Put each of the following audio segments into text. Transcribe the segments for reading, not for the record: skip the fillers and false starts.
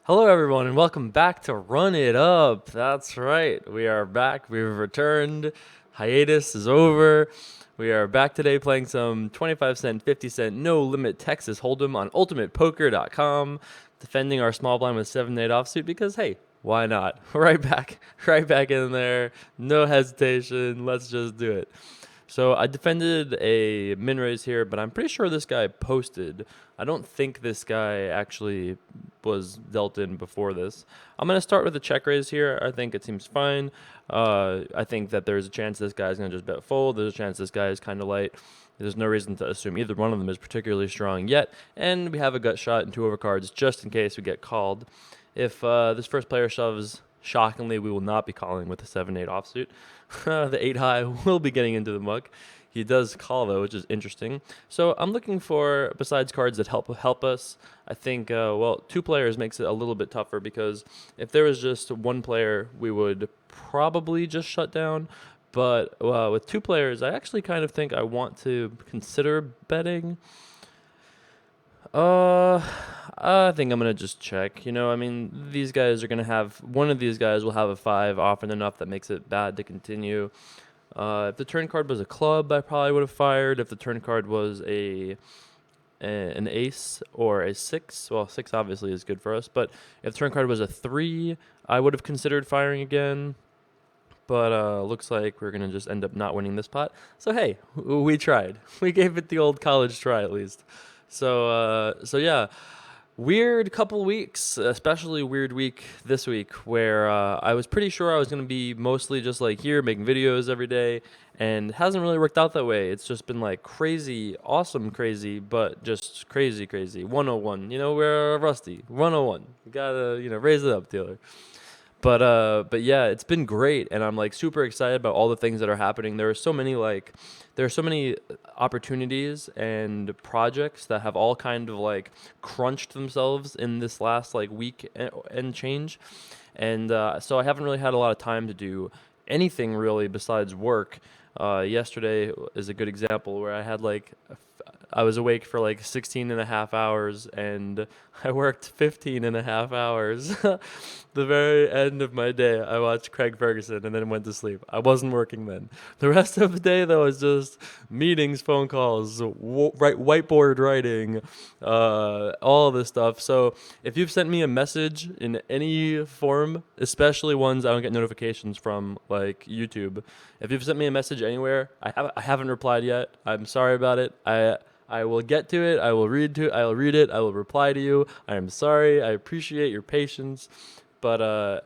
Hello, everyone, and welcome back to Run It Up. That's right, we are back. We've returned. Hiatus is over. We are back today playing some 25 cent, 50 cent, no limit Texas Hold'em on ultimatepoker.com, defending our small blind with 7-8 offsuit because, hey, why not? Right back in there. No hesitation. Let's just do it. So I defended a min raise here, but I'm pretty sure this guy posted. I don't think this guy actually was dealt in before this. I'm going to start with a check raise here. I think it seems fine. I think that there's a chance this guy's going to just bet fold. There's a chance this guy is kind of light. There's no reason to assume either one of them is particularly strong yet. And we have a gut shot and 2 overcards just in case we get called. If this first player shoves, shockingly, we will not be calling with a 7-8 offsuit. The 8 high will be getting into the muck. He does call though, which is interesting. So I'm looking for, besides cards that help us, I think 2 players makes it a little bit tougher because if there was just 1 player, we would probably just shut down. But with 2 players, I actually kind of think I want to consider betting. Uh, I think I'm gonna just check. I mean, these guys are gonna have one of these guys will have a 5 often enough that makes it bad to continue. If the turn card was a club, I probably would have fired. If the turn card was an ace or a 6, well, 6 obviously is good for us. But if the turn card was a 3, I would have considered firing again. But looks like we're gonna just end up not winning this pot. So hey, we tried. We gave it the old college try at least. So yeah, weird couple weeks, especially weird week this week where I was pretty sure I was gonna be mostly just like here making videos every day, and it hasn't really worked out that way. It's just been like crazy, awesome, crazy, but just crazy, crazy. 101, we're rusty. 101. You gotta raise it up, Taylor. But yeah, it's been great, and I'm like super excited about all the things that are happening. There are so many opportunities and projects that have all kind of like crunched themselves in this last like week and change, and so I haven't really had a lot of time to do anything really besides work. Yesterday is a good example where I was awake for like 16 and a half hours and I worked 15 and a half hours. The very end of my day, I watched Craig Ferguson and then went to sleep. I wasn't working then. The rest of the day, though, was just meetings, phone calls, whiteboard writing, all this stuff. So if you've sent me a message in any form, especially ones I don't get notifications from, like YouTube, if you've sent me a message anywhere, I haven't replied yet. I'm sorry about it. I will get to it. I will read it. I will reply to you. I am sorry. I appreciate your patience. But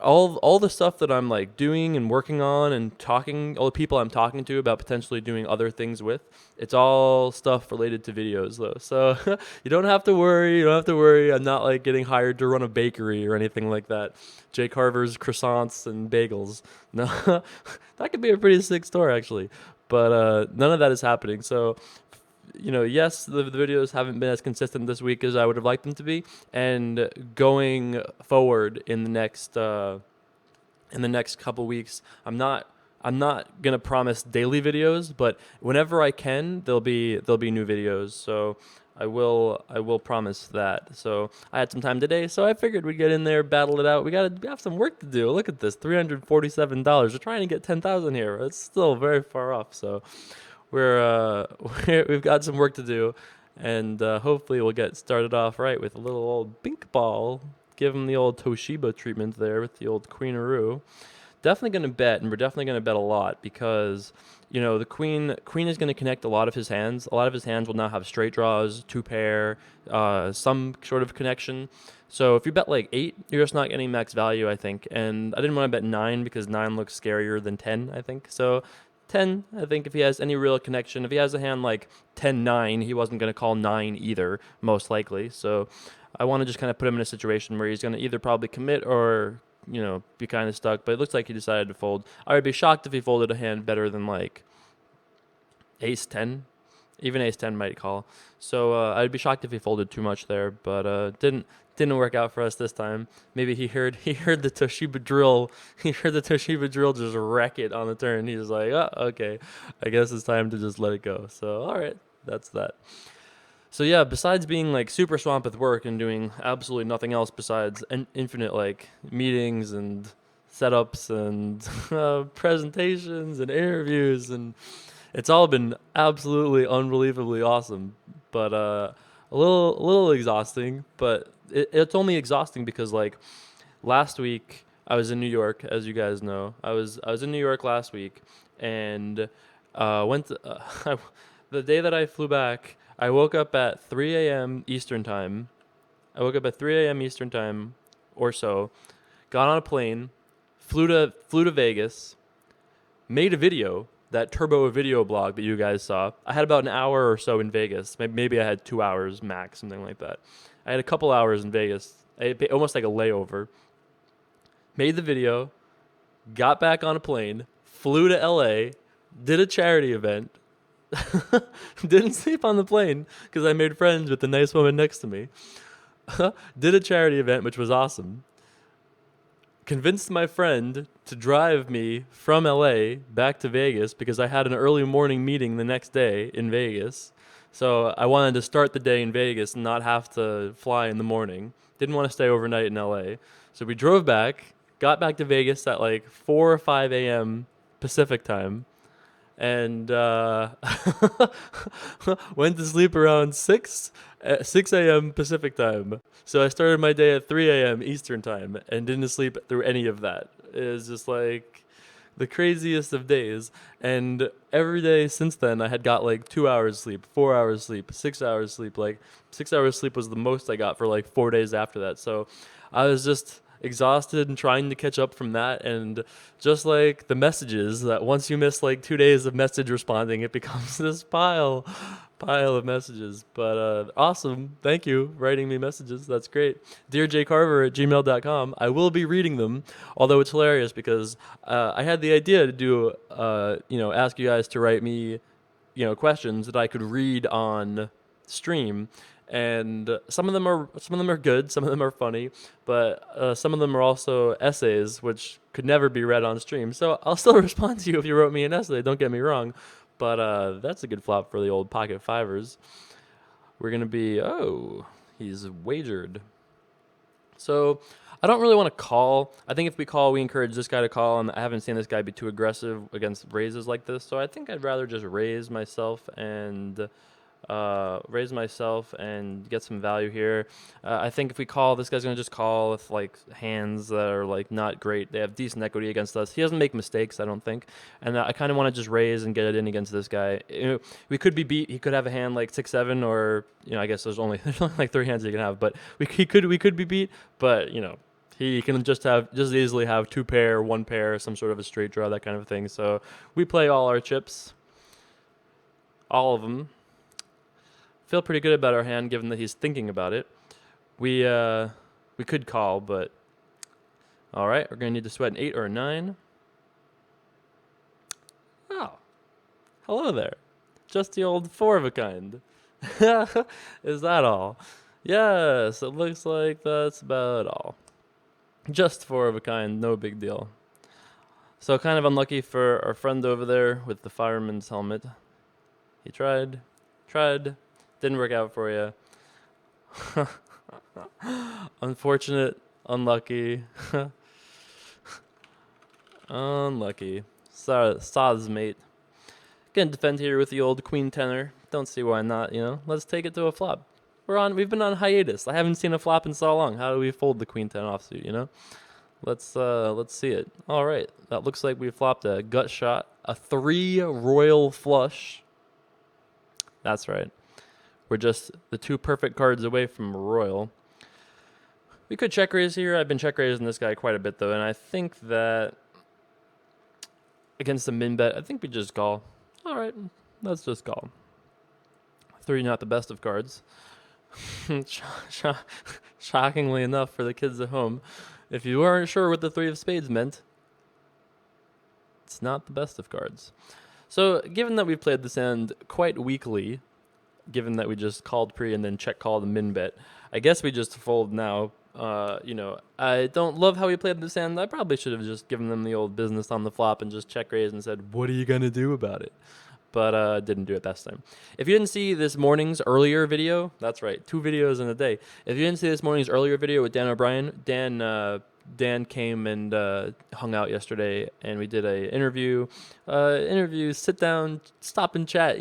all the stuff that I'm like doing and working on and talking, all the people I'm talking to about potentially doing other things with, it's all stuff related to videos though. So you don't have to worry. You don't have to worry. I'm not like getting hired to run a bakery or anything like that. Jay Carver's croissants and bagels. No, that could be a pretty sick store actually. But none of that is happening. So yes, the videos haven't been as consistent this week as I would have liked them to be, and going forward in the next couple weeks, I'm not gonna promise daily videos, but whenever I can, there'll be new videos. So I will promise that. So I had some time today, so I figured we'd get in there, battle it out. We have some work to do. Look at this, $347. We're trying to get 10,000 here. It's still very far off. So we've got some work to do, and hopefully we'll get started off right with a little old bink ball. Give him the old Toshiba treatment there with the old Queenaroo. Definitely going to bet, and we're definitely going to bet a lot because the queen is going to connect a lot of his hands. A lot of his hands will now have straight draws, 2 pair, some sort of connection. So if you bet like 8, you're just not getting max value, I think. And I didn't want to bet 9 because 9 looks scarier than 10, I think. So 10, I think if he has any real connection, if he has a hand like 10-9, he wasn't going to call 9 either, most likely. So I want to just kind of put him in a situation where he's going to either probably commit or, be kind of stuck. But it looks like he decided to fold. I would be shocked if he folded a hand better than like ace-10. Even ace-10 might call. So I'd be shocked if he folded too much there, but didn't work out for us this time. Maybe he heard the Toshiba drill. He heard the Toshiba drill just wreck it on the turn. He's like, oh, okay, I guess it's time to just let it go. So all right, that's that. So yeah, besides being like super swamped with work and doing absolutely nothing else besides infinite like meetings and setups and presentations and interviews, and it's all been absolutely unbelievably awesome, but a little exhausting. But it's only exhausting because like last week I was in New York, as you guys know. I was in New York last week, and went to, the day that I flew back. I woke up at 3 a.m. Eastern time. I woke up at 3 a.m. Eastern time, or so. Got on a plane, flew to Vegas, made a video, that turbo video blog that you guys saw. I had about an hour or so in Vegas. Maybe I had 2 hours max, something like that. I had a couple hours in Vegas, almost like a layover. Made the video, got back on a plane, flew to LA, did a charity event, didn't sleep on the plane because I made friends with the nice woman next to me. Did a charity event, which was awesome. Convinced my friend to drive me from LA back to Vegas because I had an early morning meeting the next day in Vegas. So I wanted to start the day in Vegas and not have to fly in the morning. Didn't want to stay overnight in LA. So we drove back, got back to Vegas at like 4 or 5 a.m. Pacific time, and went to sleep around 6 a.m. Pacific time. So I started my day at 3 a.m. Eastern time and didn't sleep through any of that. It was just like the craziest of days. And every day since then, I had got like 2 hours sleep, 4 hours sleep, 6 hours sleep. Like 6 hours sleep was the most I got for like 4 days after that. So I was just exhausted and trying to catch up from that. And just like the messages, that once you miss like 2 days of message responding, it becomes this pile of messages. But awesome. Thank you for writing me messages. That's great. Dear jcarver at gmail.com. I will be reading them, although it's hilarious because I had the idea to do, ask you guys to write me, questions that I could read on stream. And some of them are good, some of them are funny, but some of them are also essays, which could never be read on stream. So I'll still respond to you if you wrote me an essay. Don't get me wrong, but that's a good flop for the old pocket fivers. We're gonna be he's wagered. So I don't really want to call. I think if we call, we encourage this guy to call, and I haven't seen this guy be too aggressive against raises like this. So I think I'd rather just raise myself and get some value here. I think if we call, this guy's gonna just call with like hands that are like not great. They have decent equity against us. He doesn't make mistakes, I don't think. And I kind of want to just raise and get it in against this guy. We could be beat. He could have a hand like 6-7, or I guess there's only like 3 hands he can have. But we could be beat. But he can just easily have 2 pair, 1 pair, some sort of a straight draw, that kind of thing. So we play all our chips, all of them. Feel pretty good about our hand, given that he's thinking about it. We could call, but all right, we're gonna need to sweat an 8 or a 9. Oh, hello there. Just the old 4 of a kind. Is that all? Yes, it looks like that's about all. Just 4 of a kind, no big deal. So kind of unlucky for our friend over there with the fireman's helmet. He tried, didn't work out for you. Unfortunate, unlucky. Unlucky. Soz, mate. Gonna defend here with the old queen tenor. Don't see why not, Let's take it to a flop. We've been on hiatus. I haven't seen a flop in so long. How do we fold the queen ten offsuit, Let's see it. All right. That looks like we flopped a gut shot, a 3 royal flush. That's right. We're just the 2 perfect cards away from royal. We could check raise here. I've been check raising this guy quite a bit though, and I think that against the min bet, I think we just call. All right, let's just call. 3, not the best of cards. Shockingly enough for the kids at home, if you weren't sure what the 3 of spades meant, it's not the best of cards. So given that we've played this hand quite weakly, given that we just called pre and then check call the min bet, I guess we just fold now. I don't love how he played this hand. I probably should have just given them the old business on the flop and just check raise and said, what are you going to do about it? but didn't do it this time. If you didn't see this morning's earlier video, that's right, 2 videos in a day. If you didn't see this morning's earlier video with Dan O'Brien, Dan came and hung out yesterday, and we did a interview, sit down, stop and chat,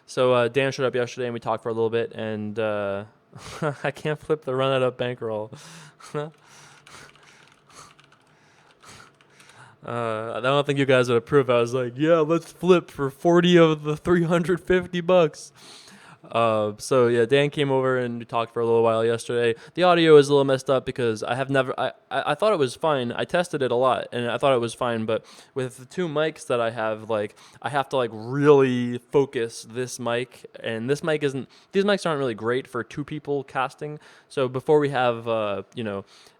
So Dan showed up yesterday, and we talked for a little bit, and I can't flip the run it up bankroll. I don't think you guys would approve. I was like, yeah, let's flip for 40 of the $350. So yeah, Dan came over and we talked for a little while yesterday. The audio is a little messed up because I thought it was fine. I tested it a lot and I thought it was fine, but with the 2 mics that I have, I have to really focus this mic, and these mics aren't really great for 2 people casting. So before we have,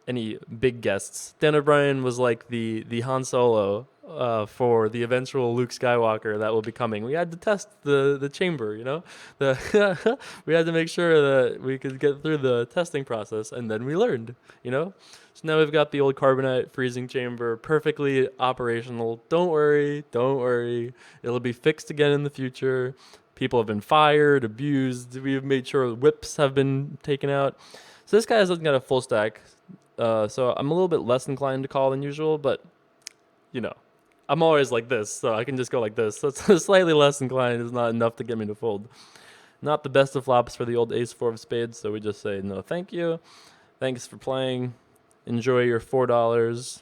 any big guests, Dan O'Brien was like the Han Solo for the eventual Luke Skywalker that will be coming. We had to test the chamber, we had to make sure that we could get through the testing process, and then we learned, So now we've got the old carbonite freezing chamber perfectly operational. Don't worry. It'll be fixed again in the future. People have been fired, abused. We've made sure whips have been taken out. So this guy hasn't got a full stack. So I'm a little bit less inclined to call than usual, but, I'm always like this, so I can just go like this. So it's slightly less inclined is not enough to get me to fold. Not the best of flops for the old ace-4 of spades, so we just say, no, thank you. Thanks for playing. Enjoy your $4.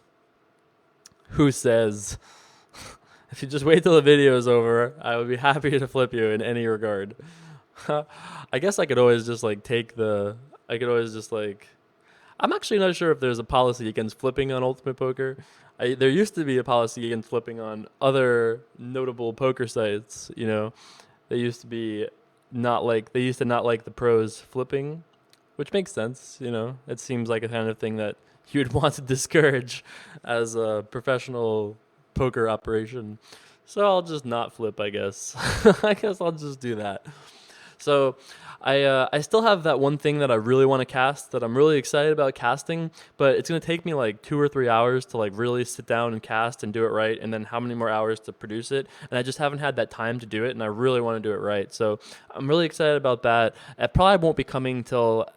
Who says? If you just wait till the video is over, I would be happy to flip you in any regard. I guess I could always just I'm actually not sure if there's a policy against flipping on Ultimate Poker. There used to be a policy against flipping on other notable poker sites. They used to not like the pros flipping, which makes sense. It seems like a kind of thing that you would want to discourage as a professional poker operation. So I'll just not flip, I guess. I guess I'll just do that. So I still have that one thing that I really want to cast that I'm really excited about casting, but it's going to take me 2 or 3 hours to really sit down and cast and do it right, and then how many more hours to produce it, and I just haven't had that time to do it, and I really want to do it right. So I'm really excited about that. It probably won't be coming till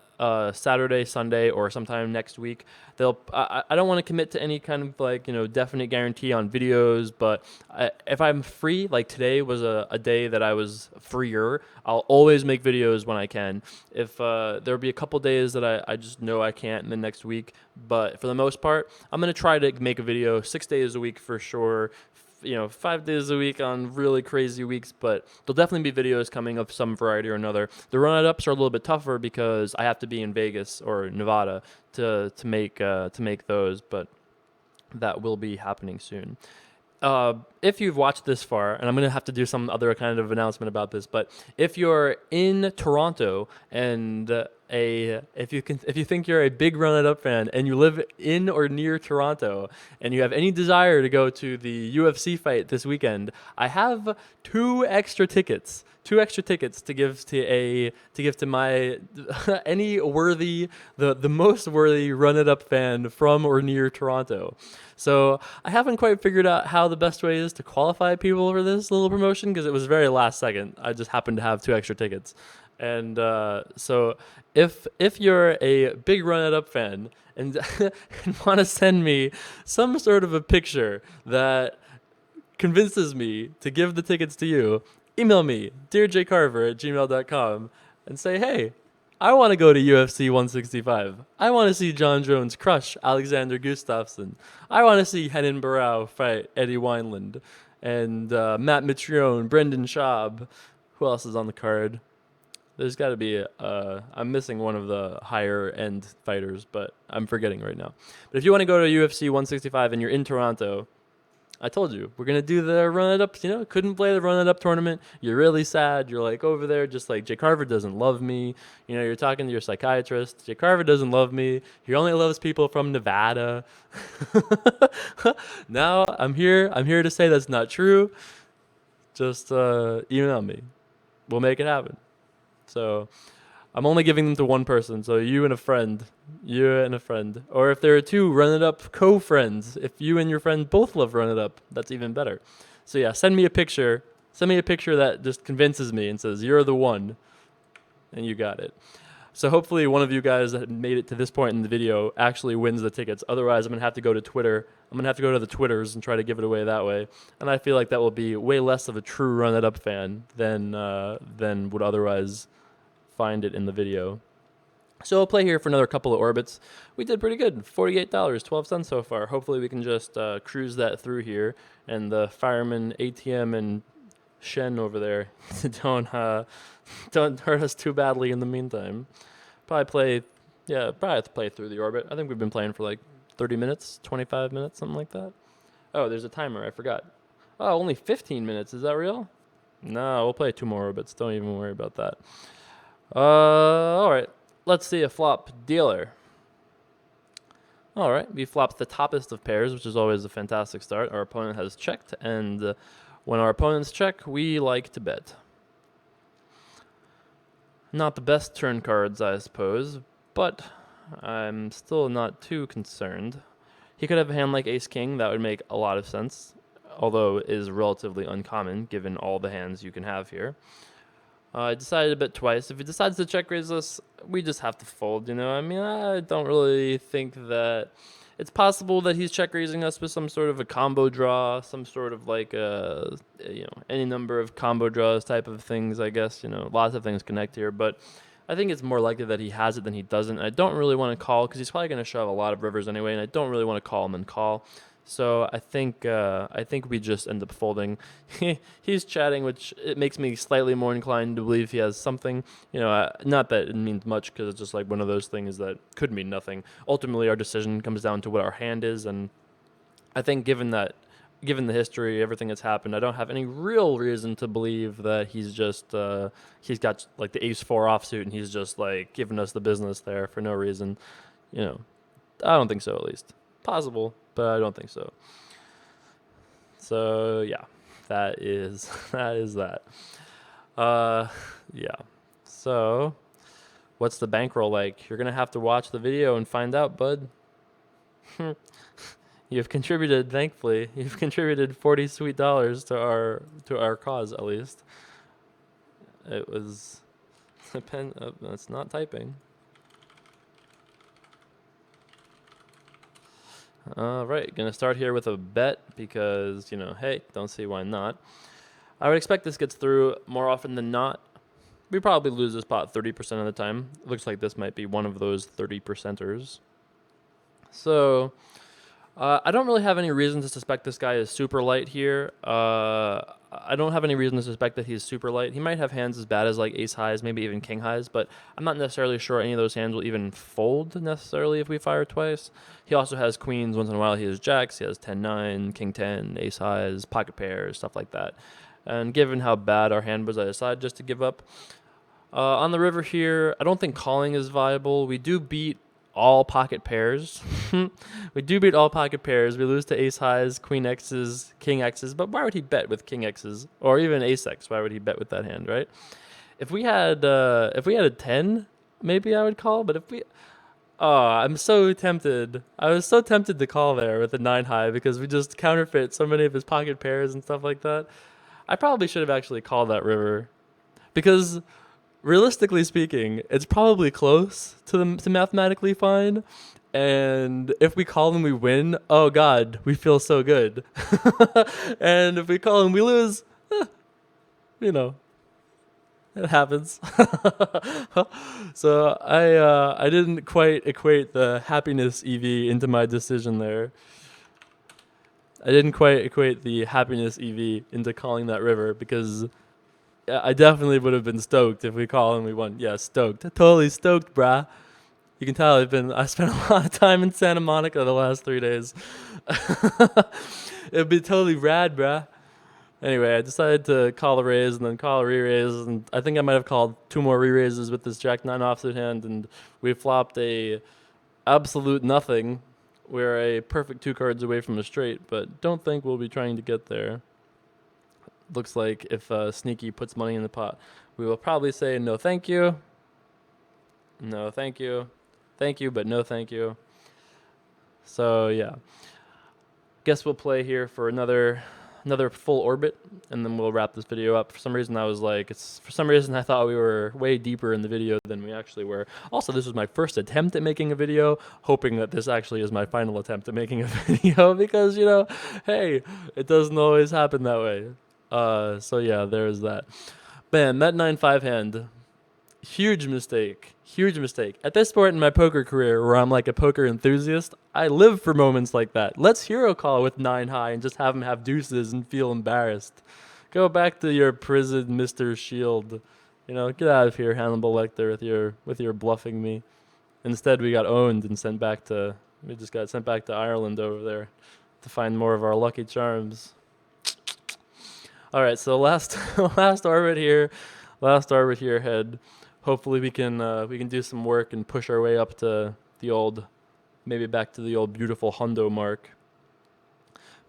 Saturday, Sunday, or sometime next week. I don't want to commit to any kind of definite guarantee on videos, but if I'm free, like today was a day that I was freer, I'll always make videos when I can. If there'll be a couple days that I just know I can't in the next week, but for the most part, I'm going to try to make a video 6 days a week for sure. 5 days a week on really crazy weeks, but there'll definitely be videos coming of some variety or another. The run-it-ups are a little bit tougher because I have to be in Vegas or Nevada to make those, but that will be happening soon. If you've watched this far, and I'm going to have to do some other kind of announcement about this, but if you're in Toronto and if you think you're a big Run It Up fan and you live in or near Toronto and you have any desire to go to the UFC fight this weekend, I have 2 extra tickets to give to my any worthy, the most worthy Run It Up fan from or near Toronto. So I haven't quite figured out how the best way is to qualify people for this little promotion because it was very last second. I just happened to have 2 extra tickets. And so if you're a big Run It Up fan and, and want to send me some sort of a picture that convinces me to give the tickets to you, email me, dearjcarver@gmail.com, and say, hey, I want to go to UFC 165. I want to see John Jones crush Alexander Gustafsson. I want to see Henan Barrow fight Eddie Wineland. And Matt Mitrione, Brendan Schaub. Who else is on the card? There's got to be, I'm missing one of the higher end fighters, but I'm forgetting right now. But if you want to go to UFC 165 and you're in Toronto, I told you, we're going to do the Run It Up, couldn't play the Run It Up tournament. You're really sad. You're over there just Jay Carver doesn't love me. You're talking to your psychiatrist. Jay Carver doesn't love me. He only loves people from Nevada. Now I'm here to say that's not true. Just email me. We'll make it happen. So I'm only giving them to one person, so you and a friend. Or if there are 2 Run It Up co-friends, if you and your friend both love Run It Up, that's even better. So yeah, send me a picture Send me a picture that just convinces me and says, you're the one. And you got it. So hopefully one of you guys that made it to this point in the video actually wins the tickets. Otherwise, I'm going to have to go to Twitter. I'm going to have to go to the Twitters and try to give it away that way. And I feel like that will be way less of a true Run It Up fan than would otherwise find it in the video. So I'll play here for another couple of orbits. We did pretty good, $48, 12 cents so far. Hopefully we can just cruise that through here. And the fireman, ATM, and Shen over there don't hurt us too badly in the meantime. Probably have to play through the orbit. I think we've been playing for like 30 minutes, 25 minutes, something like that. Oh, there's a timer. I forgot. Oh, only 15 minutes. Is that real? No, we'll play 2 more orbits. Don't even worry about that. All right. Let's see a flop dealer. All right. We flopped the toppest of pairs, which is always a fantastic start. Our opponent has checked, and when our opponents check, we like to bet. Not the best turn cards, I suppose, but I'm still not too concerned. He could have a hand like Ace-King. That would make a lot of sense, although it is relatively uncommon given all the hands you can have here. I decided to bet twice. If he decides to check raise us, we just have to fold, you know? I mean, I don't really think that... It's possible that he's check raising us with some sort of a combo draw, some sort of like any number of combo draws type of things, I guess. Lots of things connect here, but I think it's more likely that he has it than he doesn't. I don't really want to call because he's probably going to shove a lot of rivers anyway, and I don't really want to call him and call. So I think we just end up folding. He's chatting, which it makes me slightly more inclined to believe he has something. Not that it means much because it's just like one of those things that could mean nothing. Ultimately, our decision comes down to what our hand is, and I think given the history, everything that's happened, I don't have any real reason to believe that he's just he's got like the ace-4 offsuit and he's just like giving us the business there for no reason. I don't think so, at least. Possible, but I don't think so. So yeah, that is that. Yeah. So, what's the bankroll like? You're gonna have to watch the video and find out, bud. You've contributed, thankfully. You've contributed $40 sweet to our cause, at least. It was a pen. It's not typing. All right, gonna start here with a bet because, hey, don't see why not. I would expect this gets through more often than not. We probably lose this pot 30% of the time. Looks like this might be one of those 30%ers. So, I don't really have any reason to suspect this guy is super light here. I don't have any reason to suspect that he's super light. He might have hands as bad as like ace highs, maybe even king highs, but I'm not necessarily sure any of those hands will even fold necessarily if we fire twice. He also has queens once in a while. He has jacks. He has 10-9, king 10, ace highs, pocket pairs, stuff like that. And given how bad our hand was, I decided just to give up. On the river here, I don't think calling is viable. We do beat all pocket pairs. We do beat all pocket pairs. We lose to ace highs, queen x's, king x's. But why would he bet with king x's or even ace x? Why would he bet with that hand, right? If we had a 10, maybe I would call. But I'm so tempted. I was so tempted to call there with a 9 high because we just counterfeit so many of his pocket pairs and stuff like that. I probably should have actually called that river because, realistically speaking, it's probably close to mathematically fine. And if we call and we win, oh God, we feel so good. And if we call and we lose, it happens. So I didn't quite equate the happiness EV into my decision there. I didn't quite equate the happiness EV into calling that river because I definitely would have been stoked if we call and we won. Yeah, stoked. Totally stoked, brah. You can tell I spent a lot of time in Santa Monica the last 3 days. It'd be totally rad, brah. Anyway, I decided to call a raise and then call a re-raise, and I think I might have called 2 more re-raises with this Jack 9 offsuit hand, and we flopped a absolute nothing. We're a perfect 2 cards away from a straight, but don't think we'll be trying to get there. Looks like if Sneaky puts money in the pot, we will probably say no thank you. No thank you. Thank you, but no thank you. So, yeah. Guess we'll play here for another another full orbit, and then we'll wrap this video up. For some reason, I thought we were way deeper in the video than we actually were. Also, this was my first attempt at making a video, hoping that this actually is my final attempt at making a video, because, hey, it doesn't always happen that way. So yeah, there's that. Man, that 9-5 hand, huge mistake. Huge mistake. At this point in my poker career, where I'm like a poker enthusiast, I live for moments like that. Let's hero call with 9 high and just have him have deuces and feel embarrassed. Go back to your prison, Mr. Shield. Get out of here, Hannibal Lecter, with your bluffing me. Instead, we got owned and we just got sent back to Ireland over there to find more of our lucky charms. All right, so last orbit here, head. Hopefully we can do some work and push our way up to maybe back to the old beautiful hundo mark.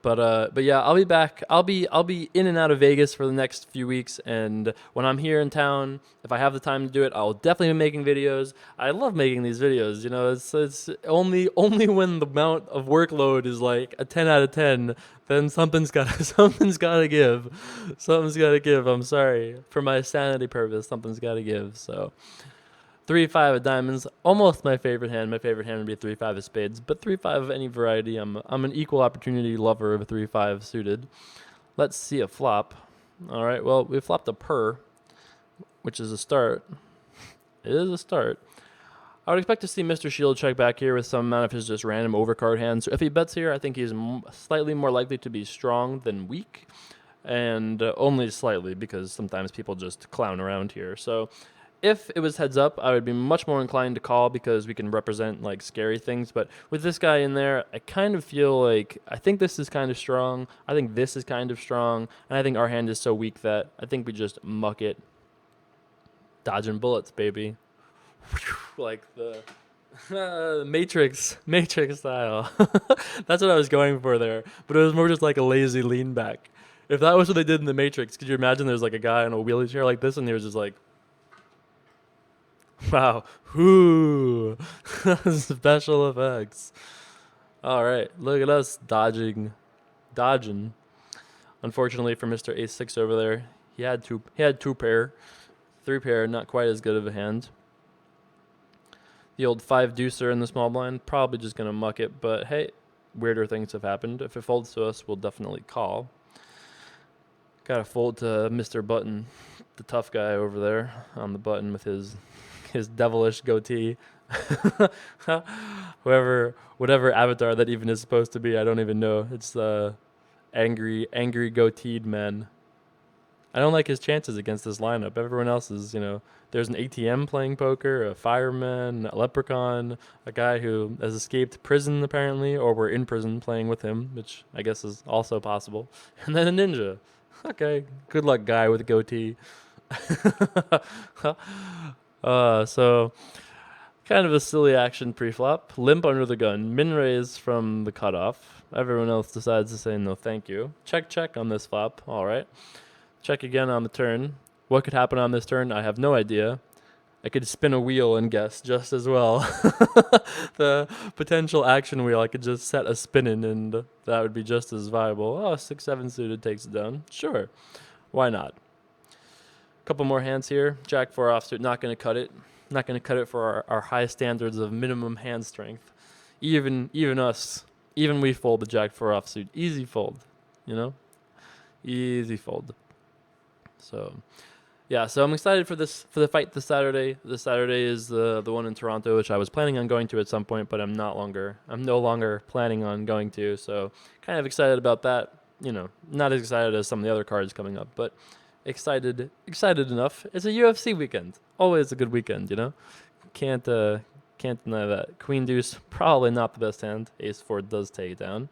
But yeah, I'll be back. I'll be in and out of Vegas for the next few weeks, and when I'm here in town, if I have the time to do it, I'll definitely be making videos. I love making these videos. It's only when the amount of workload is like a 10 out of 10, then something's gotta give. Something's gotta give. I'm sorry, for my sanity purpose, something's gotta give. So 3-5 of diamonds, almost my favorite hand. My favorite hand would be 3-5 of spades, but 3-5 of any variety. I'm an equal opportunity lover of a 3-5 suited. Let's see a flop. All right, well, we flopped a purr, which is a start. It is a start. I would expect to see Mr. Shield check back here with some amount of his just random overcard hands. So if he bets here, I think he's slightly more likely to be strong than weak, and only slightly, because sometimes people just clown around here. So if it was heads up, I would be much more inclined to call because we can represent like scary things. But with this guy in there, I kind of feel like I think this is kind of strong. I think this is kind of strong. And I think our hand is so weak that I think we just muck it. Dodging bullets, baby. Like the Matrix style. That's what I was going for there. But it was more just like a lazy lean back. If that was what they did in the Matrix, could you imagine there's like a guy in a wheelchair like this and he was just like, wow. Ooh. Special effects. All right. Look at us dodging. Unfortunately for Mr. Ace-6 over there, he had two pair. 3 pair, not quite as good of a hand. The old 5 deucer in the small blind, probably just going to muck it, but hey, weirder things have happened. If it folds to us, we'll definitely call. Got to fold to Mr. Button, the tough guy over there on the button with his devilish goatee. Whatever avatar that even is supposed to be, I don't even know. It's the angry goateed man. I don't like his chances against this lineup. Everyone else is, there's an ATM playing poker, a fireman, a leprechaun, a guy who has escaped prison apparently, or we're in prison playing with him, which I guess is also possible. And then a ninja. Okay, good luck, guy with a goatee. So kind of a silly action pre-flop. Limp under the gun. Min raise from the cutoff. Everyone else decides to say no thank you. Check on this flop. All right. Check again on the turn. What could happen on this turn? I have no idea. I could spin a wheel and guess just as well. The potential action wheel, I could just set a spin in and that would be just as viable. Oh, 6-7 suited takes it down. Sure. Why not? Couple more hands here. Jack 4 offsuit, not going to cut it. Not going to cut it for our high standards of minimum hand strength. Even we fold the Jack 4 offsuit. Easy fold, Easy fold. So, yeah, so I'm excited for the fight this Saturday. This Saturday is the one in Toronto, which I was planning on going to at some point, but I'm no longer planning on going to. So, kind of excited about that. Not as excited as some of the other cards coming up, but excited enough. It's a UFC weekend. Always a good weekend, Can't deny that. Queen deuce, probably not the best hand. Ace 4 does take it down.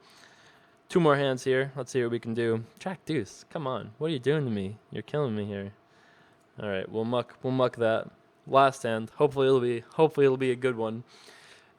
2 more hands here. Let's see what we can do. Jack deuce. Come on. What are you doing to me? You're killing me here. All right, we'll muck that. Last hand. Hopefully it'll be a good one.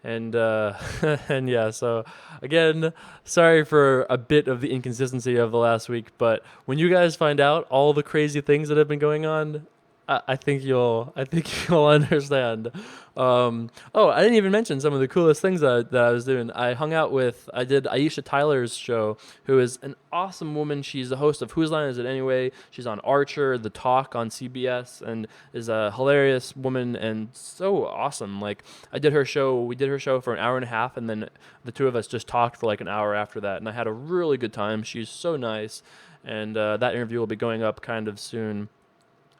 And and yeah, so again, sorry for a bit of the inconsistency of the last week, but when you guys find out all the crazy things that have been going on, I think you'll understand. Oh, I didn't even mention some of the coolest things that I was doing. I did Aisha Tyler's show, who is an awesome woman. She's the host of Whose Line Is It Anyway? She's on Archer, The Talk on CBS, and is a hilarious woman and so awesome. Like we did her show for an hour and a half, and then the two of us just talked for like an hour after that, and I had a really good time. She's so nice, and that interview will be going up kind of soon.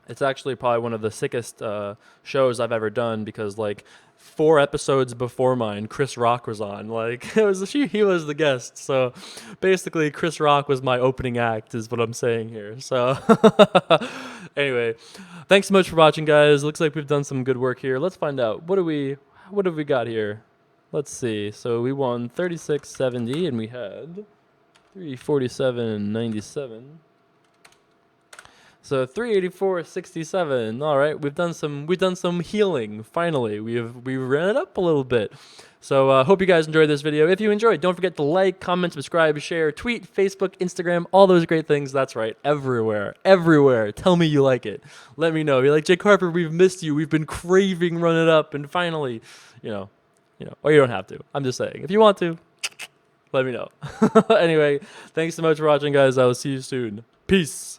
It's actually probably one of the sickest shows I've ever done because like 4 episodes before mine, Chris Rock was on. Like he was the guest. So basically, Chris Rock was my opening act, is what I'm saying here. So anyway, thanks so much for watching, guys. Looks like we've done some good work here. Let's find out what have we got here. Let's see. So we won 36.70 and we had 347.97. So 384.67. All right, we've done some healing. Finally, we ran it up a little bit. So hope you guys enjoyed this video. If you enjoyed, don't forget to like, comment, subscribe, share, tweet, Facebook, Instagram, all those great things. That's right, everywhere, everywhere. Tell me you like it. Let me know. You're like, Jake Harper, we've missed you. We've been craving Run It Up, and finally, or you don't have to. I'm just saying, if you want to, let me know. Anyway, thanks so much for watching, guys. I will see you soon. Peace.